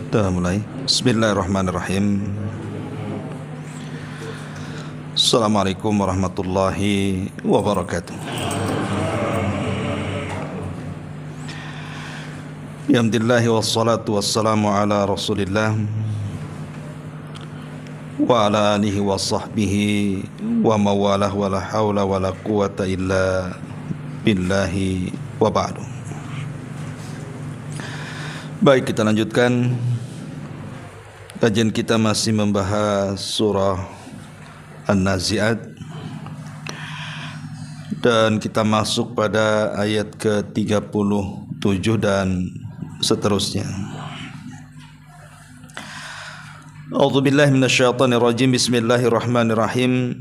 Kita mulai. Bismillahirrahmanirrahim. Assalamualaikum warahmatullahi wabarakatuh. Alhamdulillah wassalatu wassalamu ala Rasulillah wa ala alihi wa sahbihi wa mawalah wa la hawla wa la quwata illa billahi wa ba'du. Baik, kita lanjutkan. Kajian kita masih membahas surah An-Nazi'at, dan kita masuk pada ayat ke-37 dan seterusnya. A'udzubillahi minasyaitonir rajim. Bismillahirrahmanirrahim.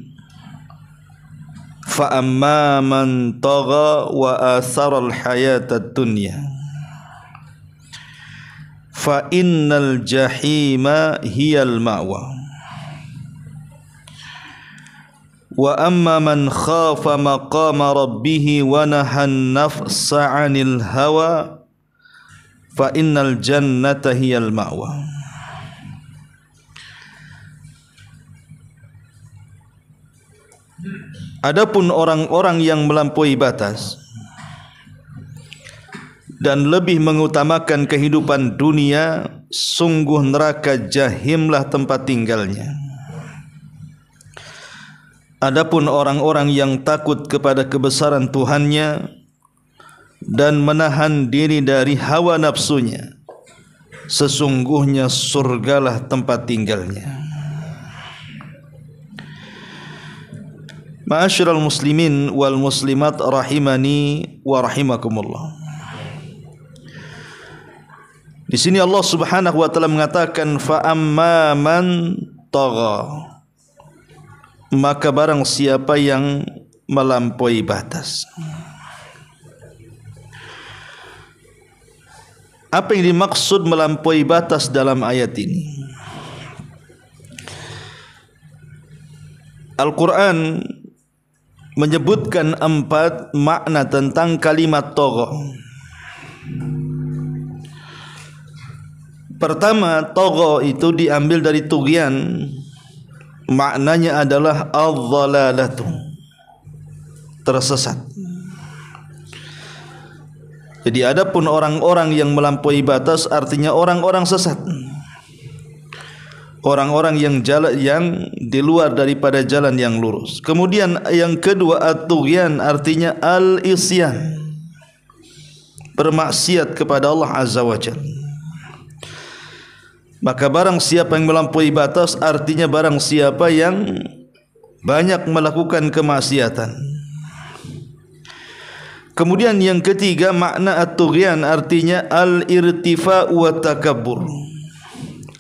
Fa amma man tagha wa athara al-hayatad dunya fa innal jahima hiyal ma'wa wa amma man khafa maqama rabbih wa nahan nafsa 'anil hawa fa innal jannata hiyal ma'wa. Adapun orang-orang yang melampaui batas dan lebih mengutamakan kehidupan dunia, sungguh neraka jahimlah tempat tinggalnya. Adapun orang-orang yang takut kepada kebesaran Tuhannya dan menahan diri dari hawa nafsunya, sesungguhnya surgalah tempat tinggalnya. Ma'asyiral muslimin wal muslimat rahimani wa rahimakumullah. Di sini Allah Subhanahu wa taala mengatakan fa amma man tagha, maka barang siapa yang melampaui batas. Apa yang dimaksud melampaui batas dalam ayat ini? Al-Quran menyebutkan 4 makna tentang kalimat tagha. Pertama, tagha itu diambil dari tughyan. Maknanya adalah adh-dhalalatu, tersesat. Jadi adapun orang-orang yang melampaui batas artinya orang-orang sesat. Orang-orang yang jalan yang di luar daripada jalan yang lurus. Kemudian yang kedua, at-tughyan artinya al-isyan, bermaksiat kepada Allah Azza wa Jalla. Maka barang siapa yang melampaui batas artinya barang siapa yang banyak melakukan kemaksiatan. Kemudian yang ketiga, makna at-tughyan artinya al-irtifa'u wa takabbur.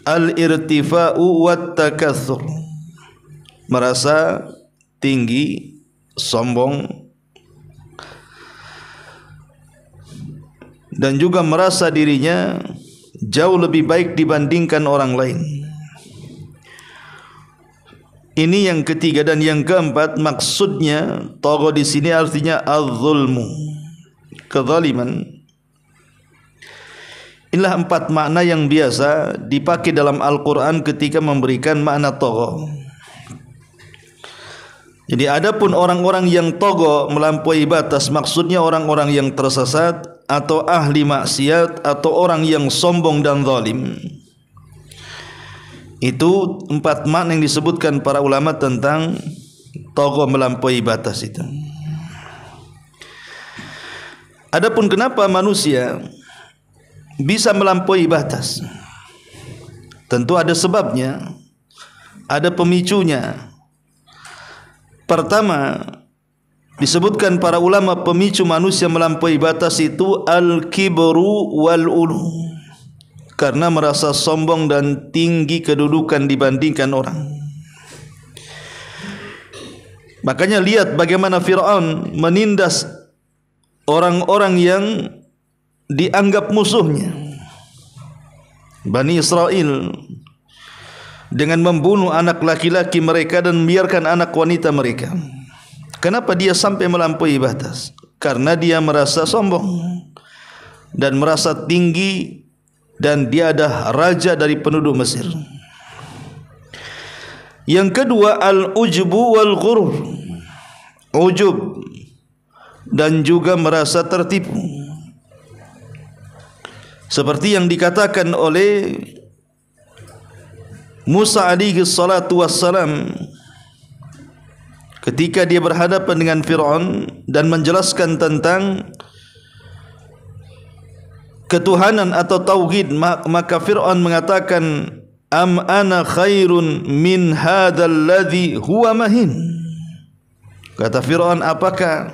Al-irtifa'u wa takatsur, merasa tinggi, sombong, dan juga merasa dirinya jauh lebih baik dibandingkan orang lain. Ini yang ketiga. Dan yang keempat, maksudnya tagha di sini artinya az-zulmu, kezaliman. Inilah 4 makna yang biasa dipakai dalam Al-Quran ketika memberikan makna tagha. Jadi adapun orang-orang yang tagha, melampaui batas, maksudnya orang-orang yang tersesat atau ahli maksiat atau orang yang sombong dan zalim. Itu 4 makna yang disebutkan para ulama tentang tagha, melampaui batas itu. Adapun kenapa manusia bisa melampaui batas, tentu ada sebabnya, ada pemicunya. Pertama, disebutkan para ulama pemicu manusia melampaui batas itu al-kibru wal-ulu, karena merasa sombong dan tinggi kedudukan dibandingkan orang. Makanya lihat bagaimana Fir'aun menindas orang-orang yang dianggap musuhnya, Bani Israel, dengan membunuh anak laki-laki mereka dan membiarkan anak wanita mereka. Kenapa dia sampai melampaui batas? Karena dia merasa sombong dan merasa tinggi dan dia adalah raja dari penduduk Mesir. Yang kedua, al-ujbu wal ghurur, ujub dan juga merasa tertipu, seperti yang dikatakan oleh Musa alaihi salatu wassalam ketika dia berhadapan dengan Fir'aun dan menjelaskan tentang ketuhanan atau tauhid, maka Fir'aun mengatakan, am ana khairun min hadzal ladzi huwa mahin. Kata Fir'aun, apakah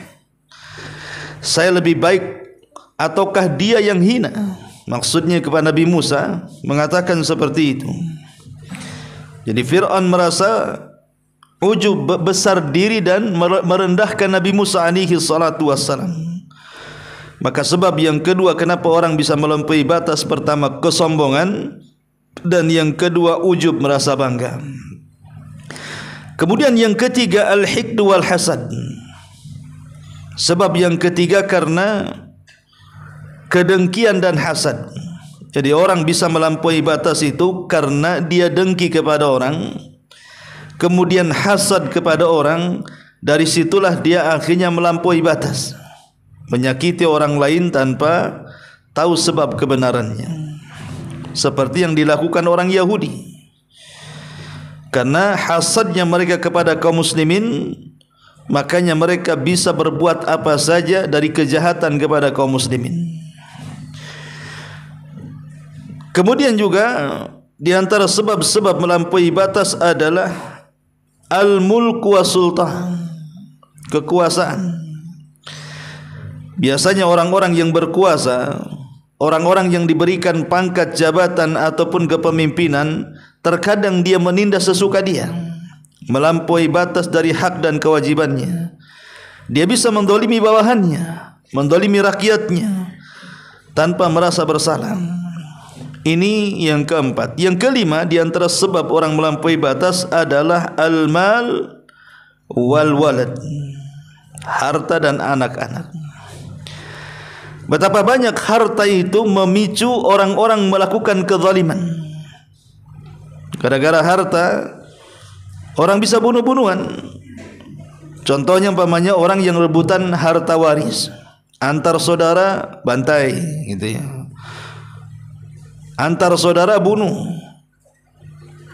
saya lebih baik ataukah dia yang hina? Maksudnya kepada Nabi Musa mengatakan seperti itu. Jadi Fir'aun merasa ujub, besar diri dan merendahkan Nabi Musa alaihi salatu wassalam. Maka sebab yang kedua kenapa orang bisa melampaui batas, pertama kesombongan, dan yang kedua ujub, merasa bangga. Kemudian yang ketiga al-hiqd wal hasad. Sebab yang ketiga karena kedengkian dan hasad. Jadi orang bisa melampaui batas itu karena dia dengki kepada orang, kemudian hasad kepada orang. Dari situlah dia akhirnya melampaui batas, menyakiti orang lain tanpa tahu sebab kebenarannya, seperti yang dilakukan orang Yahudi. Karena hasadnya mereka kepada kaum muslimin, makanya mereka bisa berbuat apa saja dari kejahatan kepada kaum muslimin. Kemudian juga di antara sebab-sebab melampaui batas adalah al-mulku wa sultan, kekuasaan. Biasanya orang-orang yang berkuasa, orang-orang yang diberikan pangkat jabatan ataupun kepemimpinan, terkadang dia menindas sesuka dia, melampaui batas dari hak dan kewajibannya. Dia bisa mendolimi bawahannya, mendolimi rakyatnya tanpa merasa bersalah. Ini yang keempat. Yang kelima di antara sebab orang melampaui batas adalah al-mal wal walad, harta dan anak-anak. Betapa banyak harta itu memicu orang-orang melakukan kezaliman. Gara-gara harta orang bisa bunuh-bunuhan. Contohnya umpamanya orang yang rebutan harta waris, antar saudara bantai gitu ya, antar saudara bunuh,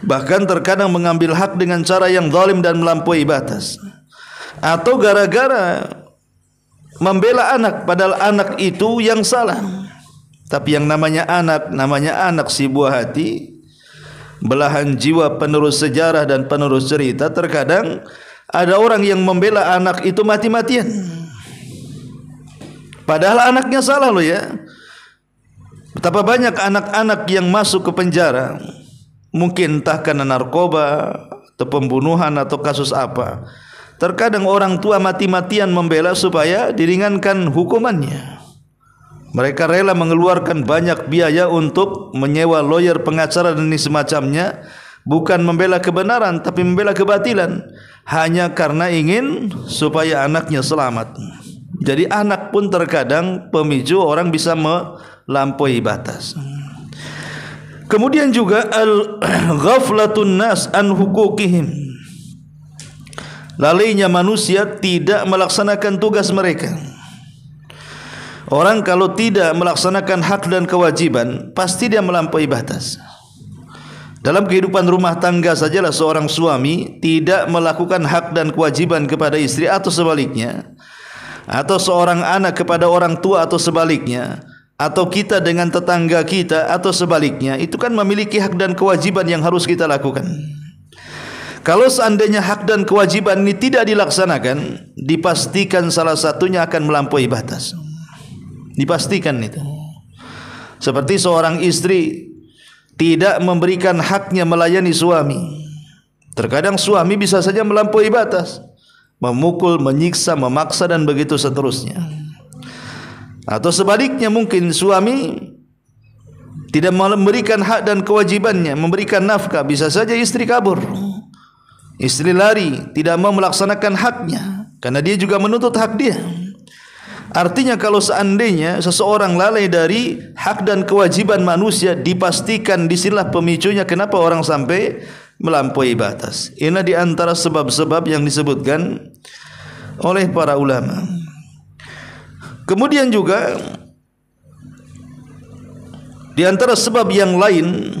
bahkan terkadang mengambil hak dengan cara yang zalim dan melampaui batas. Atau gara-gara membela anak, padahal anak itu yang salah. Tapi yang namanya anak si buah hati, belahan jiwa, penerus sejarah dan penerus cerita. Terkadang ada orang yang membela anak itu mati-matian, padahal anaknya salah loh ya. Betapa banyak anak-anak yang masuk ke penjara, mungkin entah karena narkoba atau pembunuhan atau kasus apa. Terkadang orang tua mati-matian membela supaya diringankan hukumannya. Mereka rela mengeluarkan banyak biaya untuk menyewa lawyer, pengacara dan semacamnya, bukan membela kebenaran tapi membela kebatilan, hanya karena ingin supaya anaknya selamat. Jadi anak pun terkadang pemicu orang bisa melampaui batas. Kemudian juga al-ghaflatun nas an hukukihim, lalainya manusia tidak melaksanakan tugas mereka. Orang kalau tidak melaksanakan hak dan kewajiban, pasti dia melampaui batas. Dalam kehidupan rumah tangga sajalah seorang suami tidak melakukan hak dan kewajiban kepada istri atau sebaliknya, atau seorang anak kepada orang tua atau sebaliknya, atau kita dengan tetangga kita atau sebaliknya, itu kan memiliki hak dan kewajiban yang harus kita lakukan. Kalau seandainya hak dan kewajiban ini tidak dilaksanakan, dipastikan salah satunya akan melampaui batas. Dipastikan itu. Seperti seorang istri tidak memberikan haknya melayani suami. Terkadang suami bisa saja melampaui batas, memukul, menyiksa, memaksa dan begitu seterusnya. Atau sebaliknya, mungkin suami tidak memberikan hak dan kewajibannya, memberikan nafkah, bisa saja istri kabur, istri lari, tidak mau melaksanakan haknya karena dia juga menuntut hak dia. Artinya kalau seandainya seseorang lalai dari hak dan kewajiban manusia, dipastikan disinilah pemicunya kenapa orang sampai melampaui batas. Ini di antara sebab-sebab yang disebutkan oleh para ulama. Kemudian juga di antara sebab yang lain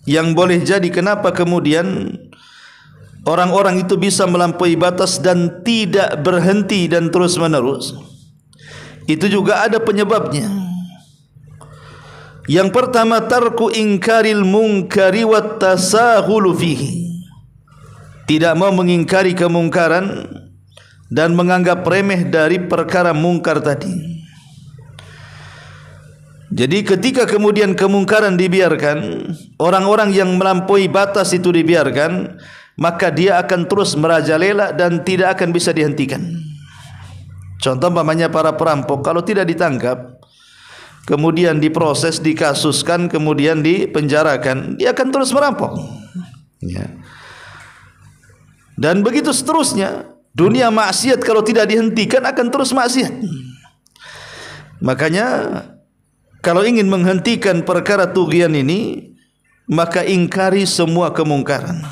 yang boleh jadi kenapa kemudian orang-orang itu bisa melampaui batas dan tidak berhenti dan terus menerus, itu juga ada penyebabnya. Yang pertama, tarku ingkaril munkari wat tasahulu fihi. Tidak mau mengingkari kemungkaran dan menganggap remeh dari perkara mungkar tadi. Jadi ketika kemudian kemungkaran dibiarkan, orang-orang yang melampaui batas itu dibiarkan, maka dia akan terus merajalela dan tidak akan bisa dihentikan. Contoh umpamanya para perampok, kalau tidak ditangkap, kemudian diproses, dikasuskan, kemudian dipenjarakan, dia akan terus merampok. Ya. Dan begitu seterusnya. Dunia maksiat kalau tidak dihentikan akan terus maksiat. Makanya kalau ingin menghentikan perkara tughyan ini, maka ingkari semua kemungkaran.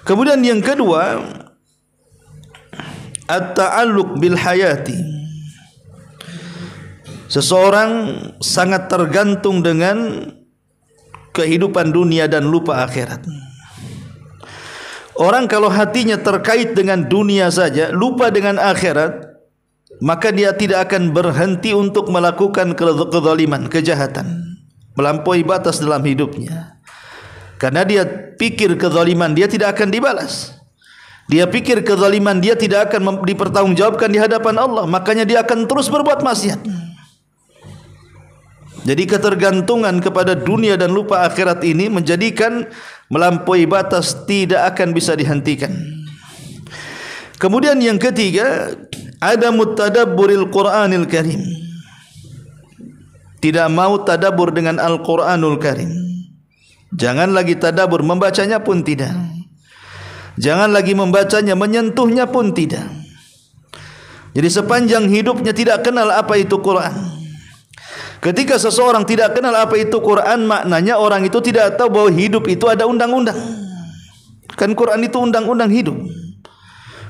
Kemudian yang kedua, at-ta'alluq bil hayati. Seseorang sangat tergantung dengan kehidupan dunia dan lupa akhirat. Orang kalau hatinya terkait dengan dunia saja, lupa dengan akhirat, maka dia tidak akan berhenti untuk melakukan kezaliman, kejahatan, melampaui batas dalam hidupnya. Karena dia pikir kezaliman dia tidak akan dibalas. Dia pikir kezaliman dia tidak akan dipertanggungjawabkan di hadapan Allah, makanya dia akan terus berbuat maksiat. Jadi ketergantungan kepada dunia dan lupa akhirat ini menjadikan melampaui batas tidak akan bisa dihentikan. Kemudian yang ketiga, ada mutadabburil Qur'anil Karim. Tidak mau tadabbur dengan Al-Qur'anul Karim. Jangan lagi tadabbur, membacanya pun tidak. Jangan lagi membacanya, menyentuhnya pun tidak. Jadi sepanjang hidupnya tidak kenal apa itu Quran. Ketika seseorang tidak kenal apa itu Quran, maknanya orang itu tidak tahu bahwa hidup itu ada undang-undang. Kan Quran itu undang-undang hidup.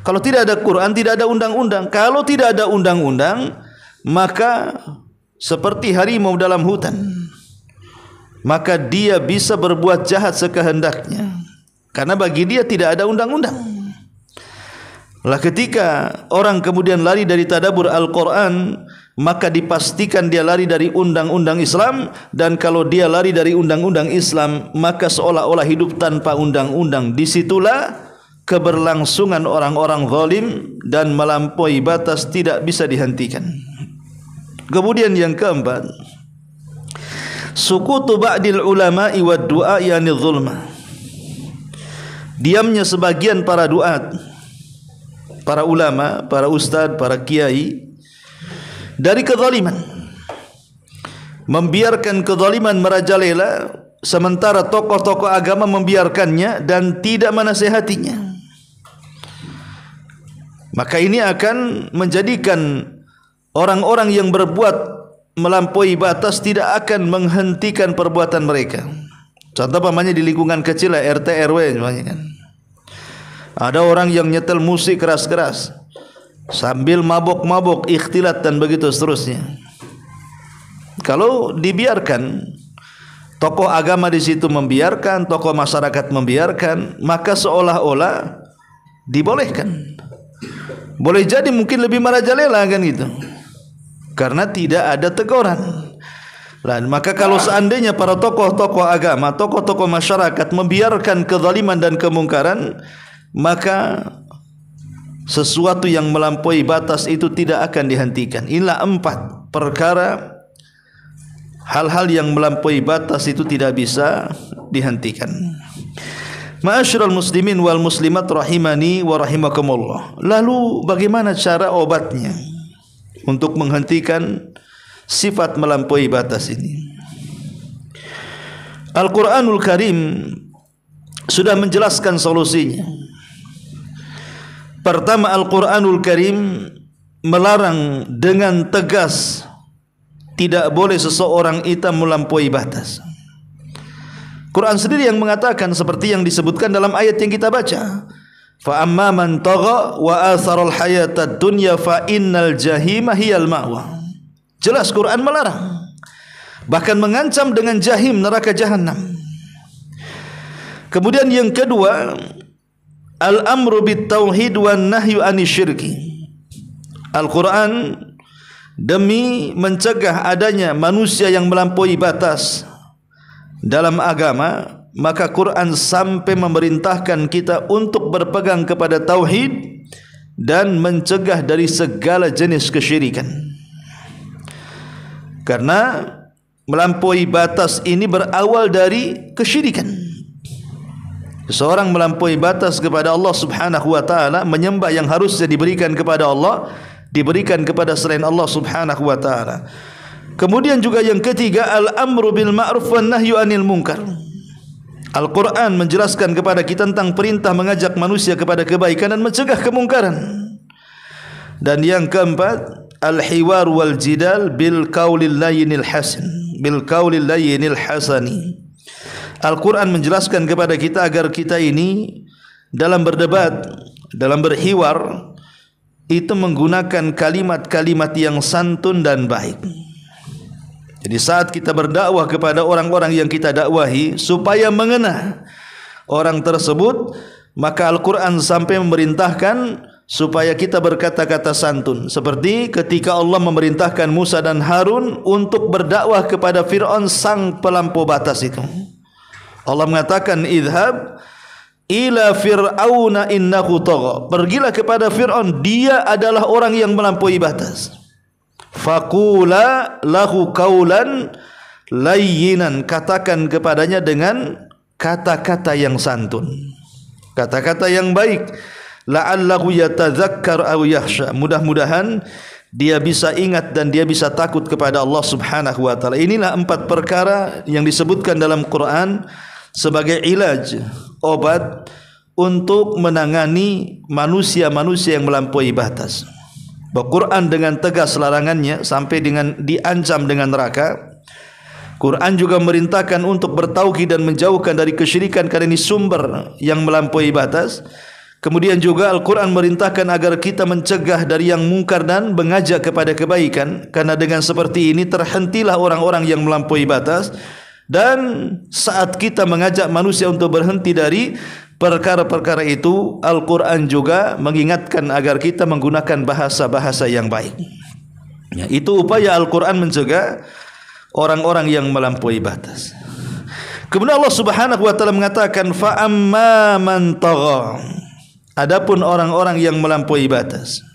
Kalau tidak ada Quran, tidak ada undang-undang. Kalau tidak ada undang-undang, maka seperti harimau dalam hutan. Maka dia bisa berbuat jahat sekehendaknya. Karena bagi dia tidak ada undang-undang. Lah ketika orang kemudian lari dari tadabbur Al-Quran, maka dipastikan dia lari dari undang-undang Islam. Dan kalau dia lari dari undang-undang Islam, maka seolah-olah hidup tanpa undang-undang. Disitulah keberlangsungan orang-orang zalim dan melampaui batas tidak bisa dihentikan. Kemudian yang keempat, sukutu ba'dil ulama'i wad du'a'i anil zulma. Diamnya sebagian para duat, para ulama, para ustaz, para kiai dari kezaliman, membiarkan kezaliman merajalela, sementara tokoh-tokoh agama membiarkannya dan tidak menasihatinya. Maka ini akan menjadikan orang-orang yang berbuat melampaui batas tidak akan menghentikan perbuatan mereka. Contoh pamannya di lingkungan kecil, RT RW kan. Ada orang yang nyetel musik keras-keras sambil mabok-mabok, ikhtilat dan begitu seterusnya. Kalau dibiarkan, tokoh agama di situ membiarkan, tokoh masyarakat membiarkan, maka seolah-olah dibolehkan. Boleh jadi mungkin lebih merajalela kan gitu. Karena tidak ada teguran. Maka kalau seandainya para tokoh-tokoh agama, tokoh-tokoh masyarakat membiarkan kezaliman dan kemungkaran, maka sesuatu yang melampaui batas itu tidak akan dihentikan. Inilah 4 perkara, hal-hal yang melampaui batas itu tidak bisa dihentikan. Ma'asyiral muslimin wal muslimat rahimani wa rahimakumullah. Lalu bagaimana cara obatnya untuk menghentikan sifat melampaui batas ini? Al-Quranul Karim sudah menjelaskan solusinya. Pertama, Al-Quranul Karim melarang dengan tegas tidak boleh seseorang itu melampaui batas. Quran sendiri yang mengatakan seperti yang disebutkan dalam ayat yang kita baca, fa amma man tagha wa atharal hayatad dunya fa innal jahima hiyal ma'wa. Jelas Quran melarang, bahkan mengancam dengan jahim, neraka jahanam. Kemudian yang kedua, al-amru bit tauhid wan nahyu anisyirki. Al-Quran demi mencegah adanya manusia yang melampaui batas dalam agama, maka Quran sampai memerintahkan kita untuk berpegang kepada tauhid dan mencegah dari segala jenis kesyirikan. Karena melampaui batas ini berawal dari kesyirikan. Seseorang melampaui batas kepada Allah Subhanahu wa taala, menyembah yang harusnya diberikan kepada Allah diberikan kepada selain Allah Subhanahu wa taala. Kemudian juga yang ketiga, al-amru bil ma'ruf wan nahyu anil munkar. Al-Quran menjelaskan kepada kita tentang perintah mengajak manusia kepada kebaikan dan mencegah kemungkaran. Dan yang keempat, al-hiwar wal jidal bil qaulil layyinil hasan, bil qaulil layyinil hasani. Al-Quran menjelaskan kepada kita agar kita ini dalam berdebat, dalam berhiwar, itu menggunakan kalimat-kalimat yang santun dan baik. Jadi saat kita berdakwah kepada orang-orang yang kita dakwahi supaya mengena orang tersebut, maka Al-Quran sampai memerintahkan supaya kita berkata-kata santun. Seperti ketika Allah memerintahkan Musa dan Harun untuk berdakwah kepada Fir'aun sang pelampau batas itu. Allah mengatakan, idhab ila fir'auna innahu tagha. Pergilah kepada Fir'aun, dia adalah orang yang melampaui batas. Faqula lahu qaulan layyinan. Katakan kepadanya dengan kata-kata yang santun, kata-kata yang baik. La'allahu yatadzakkar aw yakhsha. Mudah-mudahan dia bisa ingat dan dia bisa takut kepada Allah Subhanahu wa taala. Inilah 4 perkara yang disebutkan dalam Quran sebagai ilaj, obat untuk menangani manusia-manusia yang melampaui batas. Al-Quran dengan tegas larangannya sampai dengan diancam dengan neraka. Quran juga merintahkan untuk bertauhid dan menjauhkan dari kesyirikan karena ini sumber yang melampaui batas. Kemudian juga Al-Quran merintahkan agar kita mencegah dari yang mungkar dan mengajak kepada kebaikan, karena dengan seperti ini terhentilah orang-orang yang melampaui batas. Dan saat kita mengajak manusia untuk berhenti dari perkara-perkara itu, Al-Quran juga mengingatkan agar kita menggunakan bahasa-bahasa yang baik. Ya, itu upaya Al-Quran mencegah orang-orang yang melampaui batas. Kemudian Allah Subhanahu wa taala mengatakan, fa amma man tagha. Adapun orang-orang yang melampaui batas,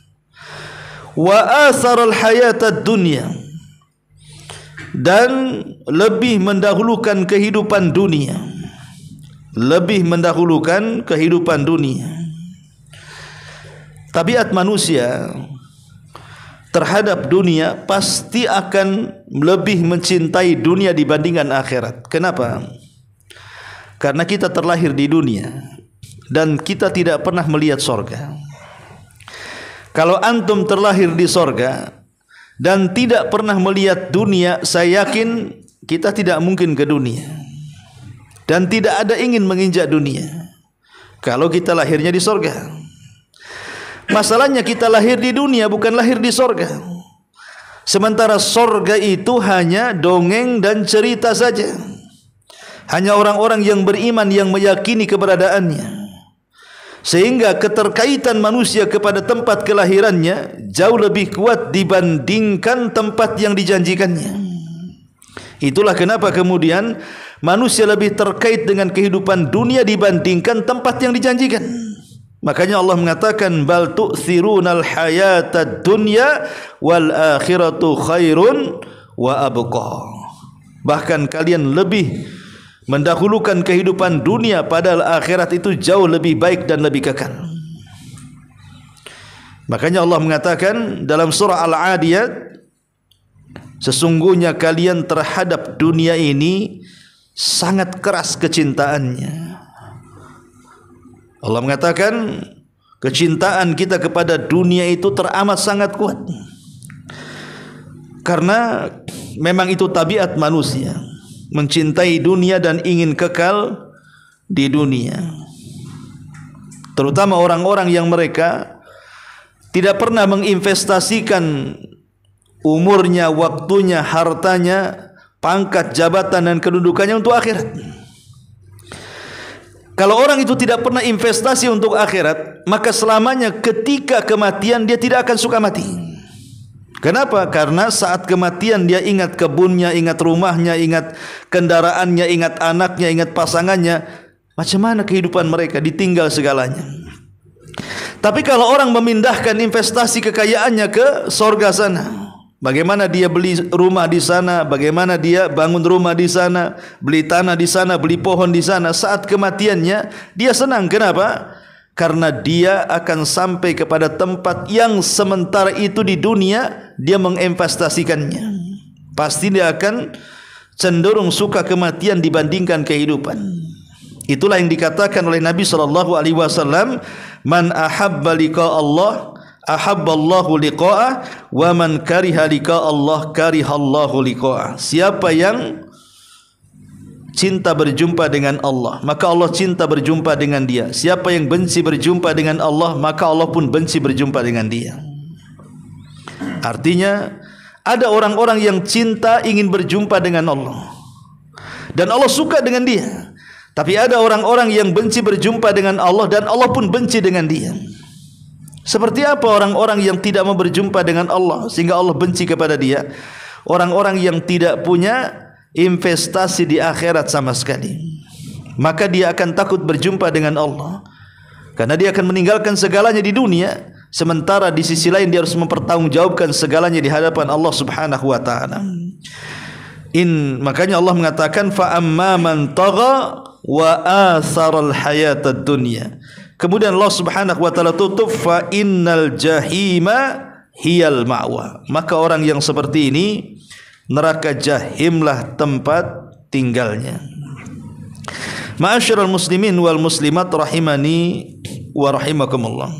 wa atharal hayatad dunya, dan lebih mendahulukan kehidupan dunia, lebih mendahulukan kehidupan dunia. Tabiat manusia terhadap dunia pasti akan lebih mencintai dunia dibandingkan akhirat. Kenapa? Karena kita terlahir di dunia dan kita tidak pernah melihat sorga. Kalau antum terlahir di sorga dan tidak pernah melihat dunia, saya yakin kita tidak mungkin ke dunia dan tidak ada ingin menginjak dunia kalau kita lahirnya di sorga. Masalahnya kita lahir di dunia, bukan lahir di sorga. Sementara sorga itu hanya dongeng dan cerita saja, hanya orang-orang yang beriman yang meyakini keberadaannya. Sehingga keterkaitan manusia kepada tempat kelahirannya jauh lebih kuat dibandingkan tempat yang dijanjikannya. Itulah kenapa kemudian manusia lebih terkait dengan kehidupan dunia dibandingkan tempat yang dijanjikan. Makanya Allah mengatakan, bal tu'thirunal hayatad dunya wal akhiratu khairun wa abqa. Bahkan kalian lebih mendahulukan kehidupan dunia, padahal akhirat itu jauh lebih baik dan lebih kekal. Makanya Allah mengatakan dalam surah Al-Adiyat, sesungguhnya kalian terhadap dunia ini sangat keras kecintaannya. Allah mengatakan, kecintaan kita kepada dunia itu teramat sangat kuat. Karena memang itu tabiat manusia, mencintai dunia dan ingin kekal di dunia. Terutama orang-orang yang mereka tidak pernah menginvestasikan umurnya, waktunya, hartanya, pangkat, jabatan dan kedudukannya untuk akhirat. Kalau orang itu tidak pernah investasi untuk akhirat, maka selamanya ketika kematian dia tidak akan suka mati. Kenapa? Karena saat kematian dia ingat kebunnya, ingat rumahnya, ingat kendaraannya, ingat anaknya, ingat pasangannya. Macam mana kehidupan mereka? Ditinggal segalanya. Tapi kalau orang memindahkan investasi kekayaannya ke sorga sana, bagaimana dia beli rumah di sana, bagaimana dia bangun rumah di sana, beli tanah di sana, beli pohon di sana, saat kematiannya dia senang. Kenapa? Karena dia akan sampai kepada tempat yang sementara itu di dunia dia menginvestasikannya. Pasti dia akan cenderung suka kematian dibandingkan kehidupan. Itulah yang dikatakan oleh Nabi SAW, man ahabba liqa Allah ahabballahu liqa'ah wa man kariha liqa Allah karihallahu liqa'ah. Siapa yang cinta berjumpa dengan Allah, maka Allah cinta berjumpa dengan dia. Siapa yang benci berjumpa dengan Allah, maka Allah pun benci berjumpa dengan dia. Artinya ada orang-orang yang cinta ingin berjumpa dengan Allah dan Allah suka dengan dia. Tapi ada orang-orang yang benci berjumpa dengan Allah dan Allah pun benci dengan dia. Seperti apa orang-orang yang tidak mau berjumpa dengan Allah sehingga Allah benci kepada dia? Orang-orang yang tidak punya investasi di akhirat sama sekali. Maka dia akan takut berjumpa dengan Allah, karena dia akan meninggalkan segalanya di dunia, sementara di sisi lain dia harus mempertanggungjawabkan segalanya di hadapan Allah Subhanahu wa taala. Makanya Allah mengatakan fa amma man tagha wa atharal hayatad dunya. Kemudian Allah Subhanahu wa taala tutup fa innal jahima hiyal ma'wa. Maka orang yang seperti ini neraka jahimlah tempat tinggalnya. Ma'asyiral muslimin wal muslimat rahimani wa rahimakumullah.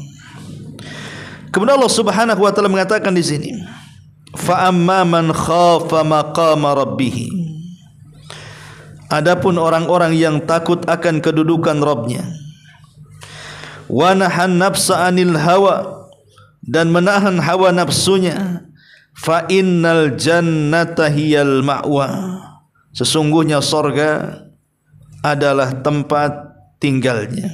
Kemudian Allah Subhanahu wa taala mengatakan di sini, fa amma man khafa maqama rabbih. Adapun orang-orang yang takut akan kedudukan Rabbnya, wa nahan nafsa anil hawa, dan menahan hawa nafsunya, fa innal jannata hiyal ma'wa. Sesungguhnya sorga adalah tempat tinggalnya.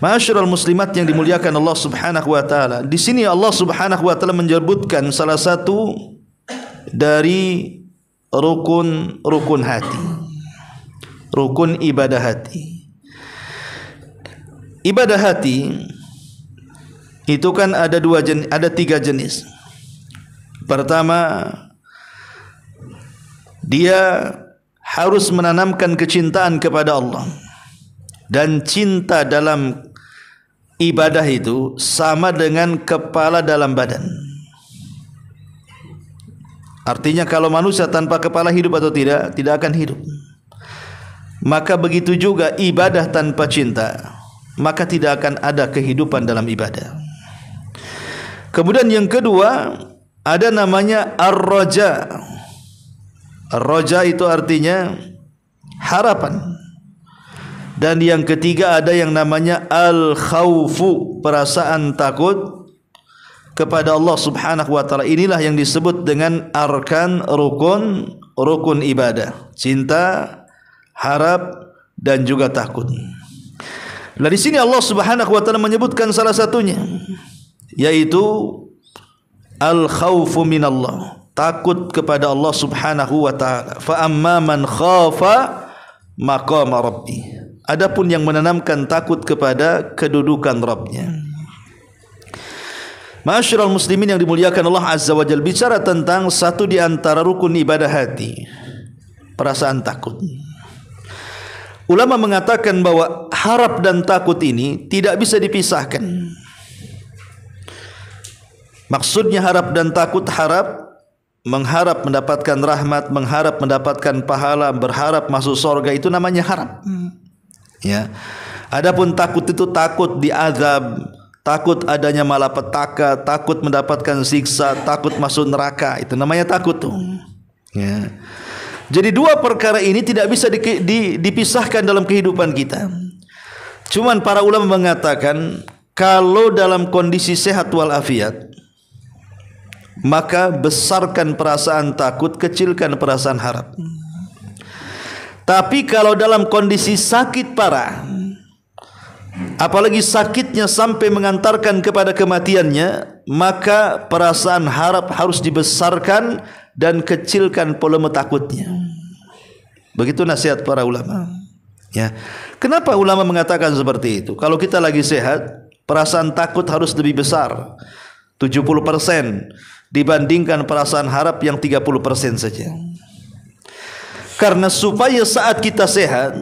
Ma'asyiral muslimat yang dimuliakan Allah Subhanahu wa taala, di sini Allah Subhanahu wa taala menyebutkan salah satu dari rukun hati, rukun ibadah hati. Ibadah hati itu kan ada tiga jenis. Pertama, dia harus menanamkan kecintaan kepada Allah, dan cinta dalam ibadah itu sama dengan kepala dalam badan. Artinya kalau manusia tanpa kepala hidup atau tidak? Tidak akan hidup. Maka begitu juga ibadah tanpa cinta, maka tidak akan ada kehidupan dalam ibadah. Kemudian yang kedua, ada namanya ar-raja. Ar-raja itu artinya harapan. Dan yang ketiga ada yang namanya al-khawfu, perasaan takut kepada Allah Subhanahu wa taala. Inilah yang disebut dengan arkan rukun ibadah. Cinta, harap dan juga takut. Nah, di sini Allah Subhanahu wa taala menyebutkan salah satunya, yaitu al-khawfu minallah, takut kepada Allah Subhanahu wa taala. Fa amma man khafa maqama rabbih. Adapun yang menanamkan takut kepada kedudukan Rabbnya. Ma'asyiral muslimin yang dimuliakan Allah Azza wa Jalla, bicara tentang satu di antara rukun ibadah hati, perasaan takut. Ulama mengatakan bahwa harap dan takut ini tidak bisa dipisahkan. Maksudnya harap dan takut, harap mengharap mendapatkan rahmat, mengharap mendapatkan pahala, berharap masuk surga, itu namanya harap. Ya. Adapun takut itu takut diazab, takut adanya malapetaka, takut mendapatkan siksa, takut masuk neraka. Itu namanya takut tuh. Ya. Jadi dua perkara ini tidak bisa dipisahkan dalam kehidupan kita. Cuman para ulama mengatakan kalau dalam kondisi sehat walafiat, maka besarkan perasaan takut, kecilkan perasaan harap. Tapi kalau dalam kondisi sakit parah, apalagi sakitnya sampai mengantarkan kepada kematiannya, maka perasaan harap harus dibesarkan dan kecilkan volume takutnya. Begitu nasihat para ulama. Ya. Kenapa ulama mengatakan seperti itu? Kalau kita lagi sehat, perasaan takut harus lebih besar, 70% dibandingkan perasaan harap yang 30% saja. Karena supaya saat kita sehat,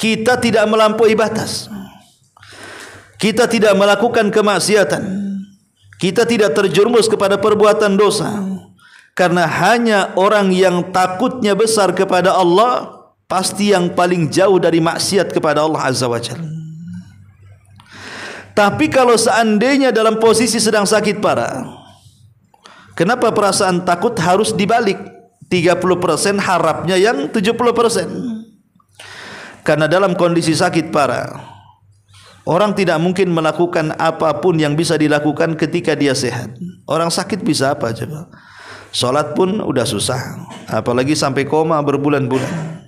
kita tidak melampaui batas, kita tidak melakukan kemaksiatan, kita tidak terjerumus kepada perbuatan dosa. Karena hanya orang yang takutnya besar kepada Allah pasti yang paling jauh dari maksiat kepada Allah Azza wa Jalla. Tapi kalau seandainya dalam posisi sedang sakit parah, kenapa perasaan takut harus dibalik? 30% harapnya yang 70%. Karena dalam kondisi sakit parah, orang tidak mungkin melakukan apapun yang bisa dilakukan ketika dia sehat. Orang sakit bisa apa coba? Salat pun udah susah, apalagi sampai koma berbulan-bulan.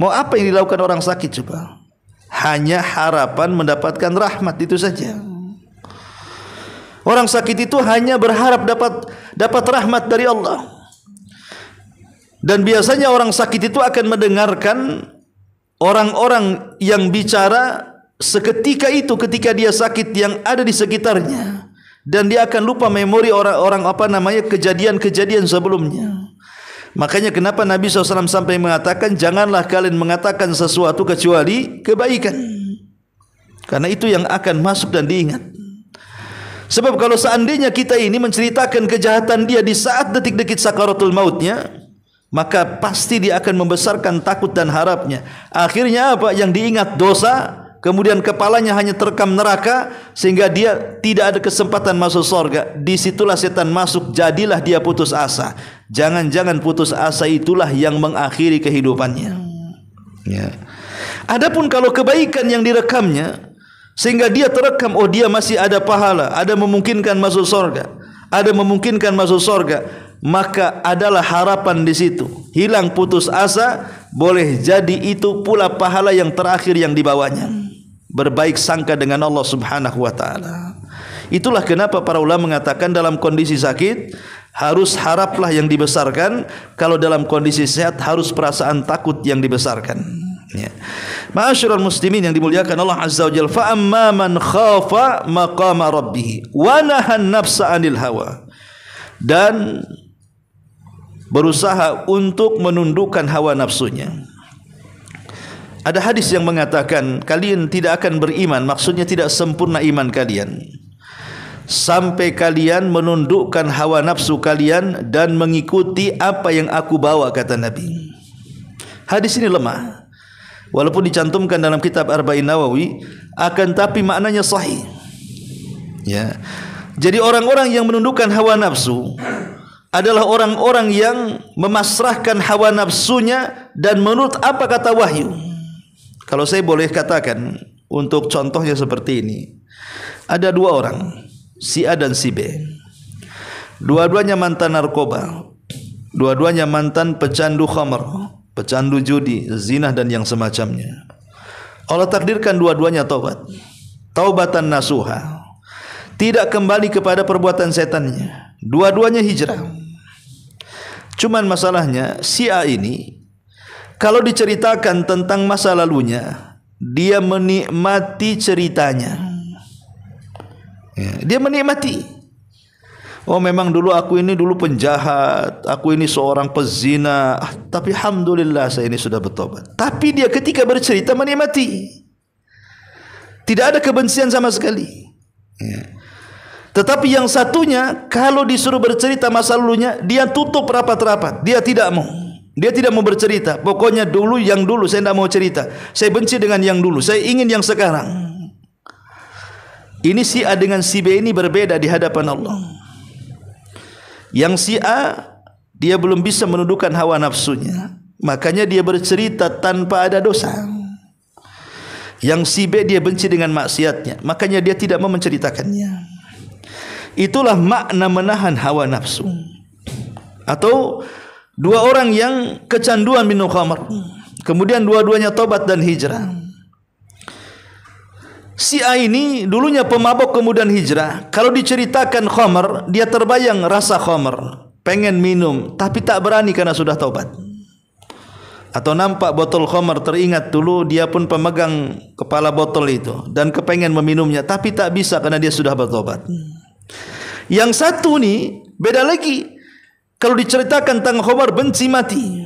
Mau apa yang dilakukan orang sakit coba? Hanya harapan mendapatkan rahmat, itu saja. Orang sakit itu hanya berharap dapat rahmat dari Allah. Dan biasanya orang sakit itu akan mendengarkan orang-orang yang bicara seketika itu, ketika dia sakit, yang ada di sekitarnya, dan dia akan lupa memori orang-orang kejadian-kejadian sebelumnya. Makanya kenapa Nabi SAW sampai mengatakan, janganlah kalian mengatakan sesuatu kecuali kebaikan, karena itu yang akan masuk dan diingat. Sebab kalau seandainya kita ini menceritakan kejahatan dia di saat detik-detik sakaratul mautnya, maka pasti dia akan membesarkan takut dan harapnya. Akhirnya apa? Yang diingat dosa, kemudian kepalanya hanya terekam neraka, sehingga dia tidak ada kesempatan masuk surga. Disitulah setan masuk, jadilah dia putus asa. Jangan-jangan putus asa itulah yang mengakhiri kehidupannya. Ya. Adapun kalau kebaikan yang direkamnya, sehingga dia terekam, oh dia masih ada pahala, ada memungkinkan masuk surga, ada memungkinkan masuk surga, maka adalah harapan di situ. Hilang putus asa, boleh jadi itu pula pahala yang terakhir yang dibawanya. Berbaik sangka dengan Allah Subhanahu wa taala. Itulah kenapa para ulama mengatakan dalam kondisi sakit harus haraplah yang dibesarkan, kalau dalam kondisi sehat harus perasaan takut yang dibesarkan. Ya. Ma'asyiral muslimin yang dimuliakan Allah Azza wa Jalla, fa amma man khafa maqama rabbih wa nahan nafsa 'anil hawa, dan berusaha untuk menundukkan hawa nafsunya. Ada hadis yang mengatakan kalian tidak akan beriman, maksudnya tidak sempurna iman kalian, sampai kalian menundukkan hawa nafsu kalian dan mengikuti apa yang aku bawa, kata Nabi. Hadis ini lemah, walaupun dicantumkan dalam kitab Arba'in Nawawi, akan tapi maknanya sahih. Ya. Jadi orang-orang yang menundukkan hawa nafsu adalah orang-orang yang memasrahkan hawa nafsunya dan menurut apa kata wahyu. Kalau saya boleh katakan untuk contohnya seperti ini. Ada dua orang, si A dan si B. Dua-duanya mantan narkoba, dua-duanya mantan pecandu khamr, pecandu judi, zina dan yang semacamnya. Allah takdirkan dua-duanya taubat, taubatan nasuha, tidak kembali kepada perbuatan setannya. Dua-duanya hijrah. Cuman masalahnya si A ini, kalau diceritakan tentang masa lalunya, dia menikmati ceritanya. Ya, dia menikmati. Oh memang dulu aku ini dulu penjahat, aku ini seorang pezina, tapi alhamdulillah saya ini sudah bertobat. Tapi dia ketika bercerita menikmati, tidak ada kebencian sama sekali. Ya. Tetapi yang satunya kalau disuruh bercerita masa lalunya, dia tutup rapat-rapat, dia tidak mau. Dia tidak mau bercerita. Pokoknya dulu yang dulu, saya tidak mau cerita. Saya benci dengan yang dulu, saya ingin yang sekarang. Ini si A dengan si B ini berbeda di hadapan Allah. Yang si A, dia belum bisa menundukkan hawa nafsunya, makanya dia bercerita tanpa ada dosa. Yang si B, dia benci dengan maksiatnya, makanya dia tidak mau menceritakannya. Itulah makna menahan hawa nafsu. Atau dua orang yang kecanduan minum khamar, kemudian dua-duanya tobat dan hijrah. Si A ini dulunya pemabok kemudian hijrah. Kalau diceritakan khamar, dia terbayang rasa khamar, pengen minum tapi tak berani karena sudah tobat. Atau nampak botol khamar, teringat dulu dia pun pemegang kepala botol itu dan kepengen meminumnya tapi tak bisa karena dia sudah bertobat. Yang satu nih beda lagi. Kalau diceritakan tentang khamar, benci mati.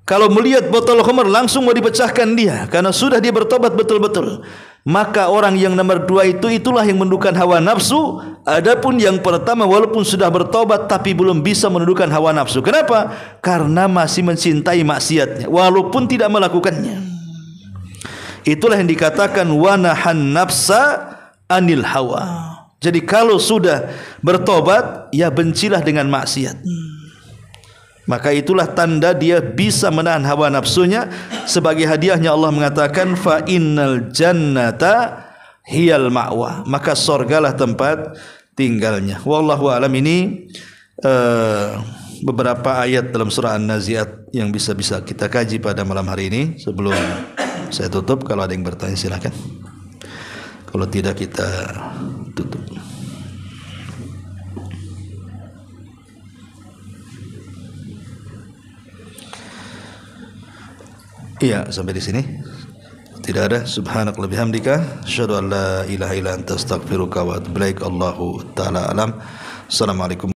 Kalau melihat botol khamar langsung mau dipecahkan dia karena sudah dia bertobat betul-betul. Maka orang yang nomor dua itulah yang menundukkan hawa nafsu. Adapun yang pertama walaupun sudah bertobat tapi belum bisa menundukkan hawa nafsu. Kenapa? Karena masih mencintai maksiatnya walaupun tidak melakukannya. Itulah yang dikatakan wanahan nafsa anil hawa. Jadi kalau sudah bertobat, ya bencilah dengan maksiat. Maka itulah tanda dia bisa menahan hawa nafsunya. Sebagai hadiahnya Allah mengatakan fa innal jannata hiyal ma'wa, maka surgalah tempat tinggalnya. Wallahu alam. Ini beberapa ayat dalam surah An-Nazi'at yang bisa kita kaji pada malam hari ini. Sebelum saya tutup, kalau ada yang bertanya silakan. Kalau tidak kita tutup. Iya, sampai di sini. Tidak ada. Subhanakallahumma bihamdika asyhadu an la ilaha illa anta astaghfiruka wa atubu ilaik. Allahu taala alam. Assalamualaikum.